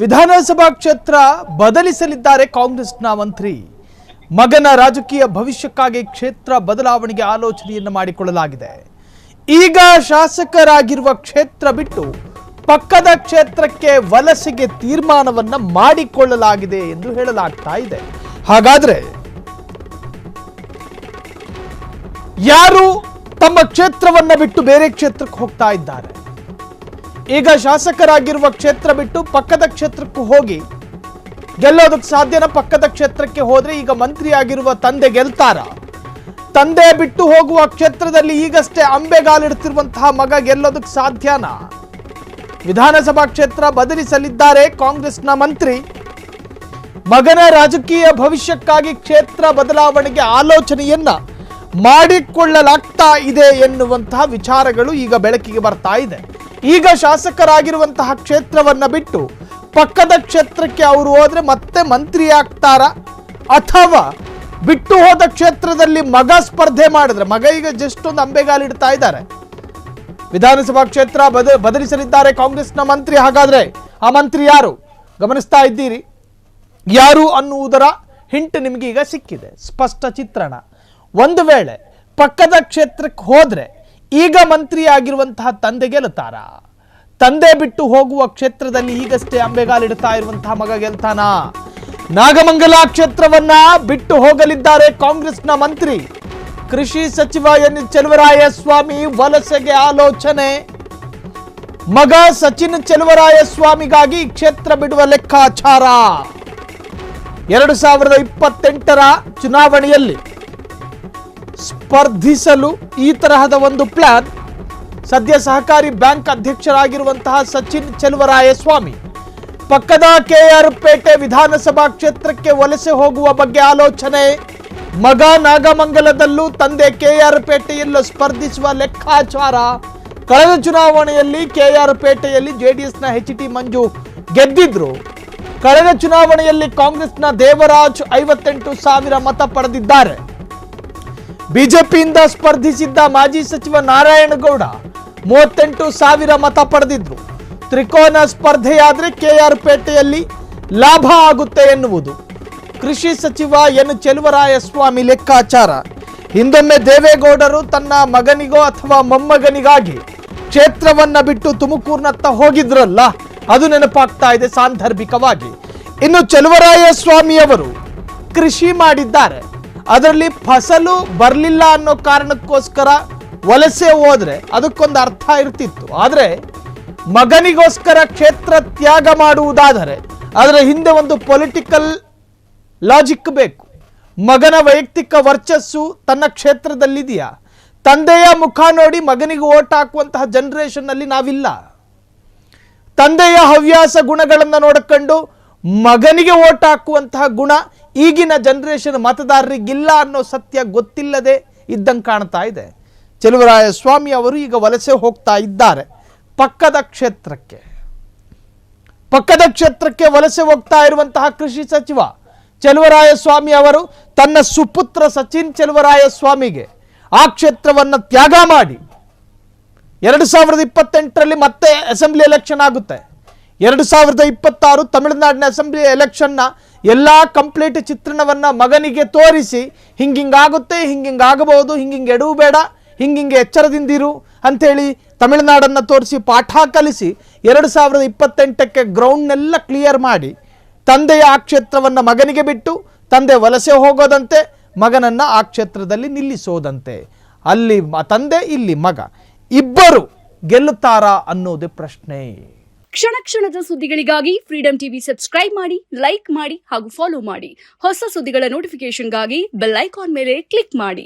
ವಿಧಾನಸಭಾ ಕ್ಷೇತ್ರ ಬದಲಿಸಲಿದ್ದಾರೆ ಕಾಂಗ್ರೆಸ್ನ ಮಂತ್ರಿ. ಮಗನ ರಾಜಕೀಯ ಭವಿಷ್ಯಕ್ಕಾಗಿ ಕ್ಷೇತ್ರ ಬದಲಾವಣೆಗೆ ಆಲೋಚನೆಯನ್ನು ಮಾಡಿಕೊಳ್ಳಲಾಗಿದೆ. ಈಗ ಶಾಸಕರಾಗಿರುವ ಕ್ಷೇತ್ರ ಬಿಟ್ಟು ಪಕ್ಕದ ಕ್ಷೇತ್ರಕ್ಕೆ ವಲಸೆಗೆ ತೀರ್ಮಾನವನ್ನ ಮಾಡಿಕೊಳ್ಳಲಾಗಿದೆ ಎಂದು ಹೇಳಲಾಗ್ತಾ ಇದೆ. ಹಾಗಾದ್ರೆ ಯಾರು ತಮ್ಮ ಕ್ಷೇತ್ರವನ್ನ ಬಿಟ್ಟು ಬೇರೆ ಕ್ಷೇತ್ರಕ್ಕೆ ಹೋಗ್ತಾ ಇದ್ದಾರೆ? ಈಗ ಶಾಸಕರಾಗಿರುವ ಕ್ಷೇತ್ರ ಬಿಟ್ಟು ಪಕ್ಕದ ಕ್ಷೇತ್ರಕ್ಕೂ ಹೋಗಿ ಗೆಲ್ಲೋದಕ್ಕೆ ಸಾಧ್ಯನ? ಪಕ್ಕದ ಕ್ಷೇತ್ರಕ್ಕೆ ಹೋದ್ರೆ ಈಗ ಮಂತ್ರಿ ಆಗಿರುವ ತಂದೆ ಗೆಲ್ತಾರ? ತಂದೆ ಬಿಟ್ಟು ಹೋಗುವ ಕ್ಷೇತ್ರದಲ್ಲಿ ಈಗಷ್ಟೇ ಅಂಬೆಗಾಲಿಡ್ತಿರುವಂತಹ ಮಗ ಗೆಲ್ಲೋದಕ್ಕೆ ಸಾಧ್ಯನಾ? ವಿಧಾನಸಭಾ ಕ್ಷೇತ್ರ ಬದಲಿಸಲಿದ್ದಾರೆ ಕಾಂಗ್ರೆಸ್ನ ಮಂತ್ರಿ. ಮಗನ ರಾಜಕೀಯ ಭವಿಷ್ಯಕ್ಕಾಗಿ ಕ್ಷೇತ್ರ ಬದಲಾವಣೆಗೆ ಆಲೋಚನೆಯನ್ನ ಮಾಡಿಕೊಳ್ಳಲಾಗ್ತಾ ಇದೆ ಎನ್ನುವಂತಹ ವಿಚಾರಗಳು ಈಗ ಬೆಳಕಿಗೆ ಬರ್ತಾ ಇದೆ. ಈಗ ಶಾಸಕರಾಗಿರುವಂತಹ ಕ್ಷೇತ್ರವನ್ನ ಬಿಟ್ಟು ಪಕ್ಕದ ಕ್ಷೇತ್ರಕ್ಕೆ ಅವರು ಹೋದ್ರೆ ಮತ್ತೆ ಮಂತ್ರಿ ಆಗ್ತಾರ, ಅಥವಾ ಬಿಟ್ಟು ಹೋದ ಕ್ಷೇತ್ರದಲ್ಲಿ ಮಗ ಸ್ಪರ್ಧೆ ಮಾಡಿದ್ರೆ? ಮಗ ಈಗ ಜಸ್ಟ್ ಒಂದು ಅಂಬೆಗಾಲಿಡ್ತಾ ಇದ್ದಾರೆ. ವಿಧಾನಸಭಾ ಕ್ಷೇತ್ರ ಬದಲಿಸಲಿದ್ದಾರೆ ಕಾಂಗ್ರೆಸ್ನ ಮಂತ್ರಿ. ಹಾಗಾದ್ರೆ ಆ ಮಂತ್ರಿ ಯಾರು ಗಮನಿಸ್ತಾ ಇದ್ದೀರಿ? ಯಾರು ಅನ್ನುವುದರ ಹಿಂಟ್ ನಿಮಗೆ ಈಗ ಸಿಕ್ಕಿದೆ, ಸ್ಪಷ್ಟ ಚಿತ್ರಣ. ಒಂದು ವೇಳೆ ಪಕ್ಕದ ಕ್ಷೇತ್ರಕ್ಕೆ ಹೋದ್ರೆ ಈಗ ಮಂತ್ರಿ ಆಗಿರುವಂತಹ ತಂದೆ ಗೆಲ್ತಾರ? ತಂದೆ ಬಿಟ್ಟು ಹೋಗುವ ಕ್ಷೇತ್ರದಲ್ಲಿ ಈಗಷ್ಟೇ ಅಂಬೆಗಾಲಿಡ್ತಾ ಇರುವಂತಹ ಮಗ ಗೆಲ್ತಾನ? ನಾಗಮಂಗಲ ಕ್ಷೇತ್ರವನ್ನ ಬಿಟ್ಟು ಹೋಗಲಿದ್ದಾರೆ ಕಾಂಗ್ರೆಸ್ನ ಮಂತ್ರಿ. ಕೃಷಿ ಸಚಿವ ಎನ್ ಚೆಲುವರಾಯಸ್ವಾಮಿ ವಲಸೆಗೆ ಆಲೋಚನೆ. ಮಗ ಸಚಿನ್ ಚೆಲುವರಾಯಸ್ವಾಮಿಗಾಗಿ ಕ್ಷೇತ್ರ ಬಿಡುವ ಲೆಕ್ಕಾಚಾರ. 2028ರ ಚುನಾವಣೆಯಲ್ಲಿ ಸ್ಪರ್ಧಿಸಲು ಈ ತರಹದ ಒಂದು ಪ್ಲಾನ್. ಸದ್ಯ ಸಹಕಾರಿ ಬ್ಯಾಂಕ್ ಅಧ್ಯಕ್ಷರಾಗಿರುವಂತಹ ಸಚಿನ್ ಚೆಲುವರಾಯಸ್ವಾಮಿ ಪಕ್ಕದ ಕೆಆರ್ ಪೇಟೆ ವಿಧಾನಸಭಾ ಕ್ಷೇತ್ರಕ್ಕೆ ವಲಸೆ ಹೋಗುವ ಬಗ್ಗೆ ಆಲೋಚನೆ. ಮಗ ನಾಗಮಂಗಲದಲ್ಲೂ, ತಂದೆ ಕೆಆರ್ ಪೇಟೆಯಲ್ಲೂ ಸ್ಪರ್ಧಿಸುವ ಲೆಕ್ಕಾಚಾರ. ಕಳೆದ ಚುನಾವಣೆಯಲ್ಲಿ ಕೆಆರ್ ಪೇಟೆಯಲ್ಲಿ ಜೆಡಿಎಸ್ನ ಎಚ್.ಟಿ. ಮಂಜು ಗೆದ್ದಿದ್ರು. ಕಳೆದ ಚುನಾವಣೆಯಲ್ಲಿ ಕಾಂಗ್ರೆಸ್ನ ದೇವರಾಜ್ 58,000 ಮತ ಪಡೆದಿದ್ದಾರೆ. ಬಿಜೆಪಿಯಿಂದ ಸ್ಪರ್ಧಿಸಿದ್ದ ಮಾಜಿ ಸಚಿವ ನಾರಾಯಣಗೌಡ 38,000 ಮತ ಪಡೆದಿದ್ರು. ತ್ರಿಕೋನ ಸ್ಪರ್ಧೆಯಾದ್ರೆ ಕೆಆರ್ ಪೇಟೆಯಲ್ಲಿ ಲಾಭ ಆಗುತ್ತೆ ಎನ್ನುವುದು ಕೃಷಿ ಸಚಿವ ಎನ್ ಚೆಲುವರಾಯಸ್ವಾಮಿ ಲೆಕ್ಕಾಚಾರ. ಹಿಂದೊಮ್ಮೆ ದೇವೇಗೌಡರು ತನ್ನ ಮಗನಿಗೋ ಅಥವಾ ಮೊಮ್ಮಗನಿಗಾಗಿ ಕ್ಷೇತ್ರವನ್ನ ಬಿಟ್ಟು ತುಮಕೂರಿನತ್ತ ಹೋಗಿದ್ರಲ್ಲ, ಅದು ನೆನಪಾಗ್ತಾ ಇದೆ ಸಾಂದರ್ಭಿಕವಾಗಿ. ಇನ್ನು ಚೆಲುವರಾಯಸ್ವಾಮಿ ಅವರು ಕೃಷಿ ಮಾಡಿದ್ದಾರೆ, ಅದರಲ್ಲಿ ಫಸಲು ಬರಲಿಲ್ಲ ಅನ್ನೋ ಕಾರಣಕ್ಕೋಸ್ಕರ ವಲಸೆ ಹೋದ್ರೆ ಅದಕ್ಕೊಂದು ಅರ್ಥ ಇರ್ತಿತ್ತು. ಆದರೆ ಮಗನಿಗೋಸ್ಕರ ಕ್ಷೇತ್ರ ತ್ಯಾಗ ಮಾಡುವುದಾದರೆ ಅದರ ಹಿಂದೆ ಒಂದು ಪೊಲಿಟಿಕಲ್ ಲಾಜಿಕ್ ಬೇಕು. ಮಗನ ವೈಯಕ್ತಿಕ ವರ್ಚಸ್ಸು ತನ್ನ ಕ್ಷೇತ್ರದಲ್ಲಿದೆಯಾ? ತಂದೆಯ ಮುಖ ನೋಡಿ ಮಗನಿಗೆ ಓಟ್ ಹಾಕುವಂತಹ ಜನರೇಷನ್ ಅಲ್ಲಿ ನಾವಿಲ್ಲ. ತಂದೆಯ ಹವ್ಯಾಸ ಗುಣಗಳನ್ನು ನೋಡಿಕೊಂಡು ಮಗನಿಗೆ ಓಟ್ ಹಾಕುವಂತಹ ಗುಣ ಈಗಿನ ಜನರೇಷನ್ ಮತದಾರರಿಗಿಲ್ಲ ಅನ್ನೋ ಸತ್ಯ ಗೊತ್ತಿಲ್ಲದೆ ಇದ್ದಂಗೆ ಕಾಣ್ತಾ ಇದೆ. ಚೆಲುವರಾಯಸ್ವಾಮಿ ಅವರು ಈಗ ವಲಸೆ ಹೋಗ್ತಾ ಇದ್ದಾರೆ ಪಕ್ಕದ ಕ್ಷೇತ್ರಕ್ಕೆ ವಲಸೆ ಹೋಗ್ತಾ ಇರುವಂತಹ ಕೃಷಿ ಸಚಿವ ಚೆಲುವರಾಯಸ್ವಾಮಿ ಅವರು ತನ್ನ ಸುಪುತ್ರ ಸಚಿನ್ ಚೆಲುವರಾಯಸ್ವಾಮಿಗೆ ಆ ಕ್ಷೇತ್ರವನ್ನು ತ್ಯಾಗ ಮಾಡಿ 2028ರಲ್ಲಿ ಮತ್ತೆ ಅಸೆಂಬ್ಲಿ ಎಲೆಕ್ಷನ್ ಆಗುತ್ತೆ. 2026 ತಮಿಳುನಾಡಿನ ಅಸೆಂಬ್ಲಿ ಎಲೆಕ್ಷನ್ನ ಎಲ್ಲ ಕಂಪ್ಲೀಟ್ ಚಿತ್ರಣವನ್ನ ಮಗನಿಗೆ ತೋರಿಸಿ ಹಿಂಗಾಗುತ್ತೆ, ಹಿಂಗಾಗಬಹುದು, ಎಡವು ಬೇಡ, ಹಿಂಗೆ ಎಚ್ಚರದಿಂದಿರು ಅಂಥೇಳಿ ತಮಿಳುನಾಡನ್ನು ತೋರಿಸಿ ಪಾಠ ಕಲಿಸಿ 2028ಕ್ಕೆ ಗ್ರೌಂಡ್ನೆಲ್ಲ ಕ್ಲಿಯರ್ ಮಾಡಿ ತಂದೆಯ ಆ ಕ್ಷೇತ್ರವನ್ನು ಮಗನಿಗೆ ಬಿಟ್ಟು ತಂದೆ ವಲಸೆ ಹೋಗೋದಂತೆ, ಮಗನನ್ನ ಆ ಕ್ಷೇತ್ರದಲ್ಲಿ ನಿಲ್ಲಿಸೋದಂತೆ. ಅಲ್ಲಿ ತಂದೆ, ಇಲ್ಲಿ ಮಗ, ಇಬ್ಬರು ಗೆಲ್ಲುತ್ತಾರಾ ಅನ್ನೋದೇ ಪ್ರಶ್ನೆ. ಕ್ಷಣ ಕ್ಷಣದ ಸುದ್ದಿಗಳಿಗಾಗಿ ಫ್ರೀಡಂ ಟಿವಿ ಸಬ್ಸ್ಕ್ರೈಬ್ ಮಾಡಿ, ಲೈಕ್ ಮಾಡಿ ಹಾಗೂ ಫಾಲೋ ಮಾಡಿ. ಹೊಸ ಸುದ್ದಿಗಳ ನೋಟಿಫಿಕೇಶನ್ಗಾಗಿ ಬೆಲ್ ಐಕಾನ್ ಮೇಲೆ ಕ್ಲಿಕ್ ಮಾಡಿ.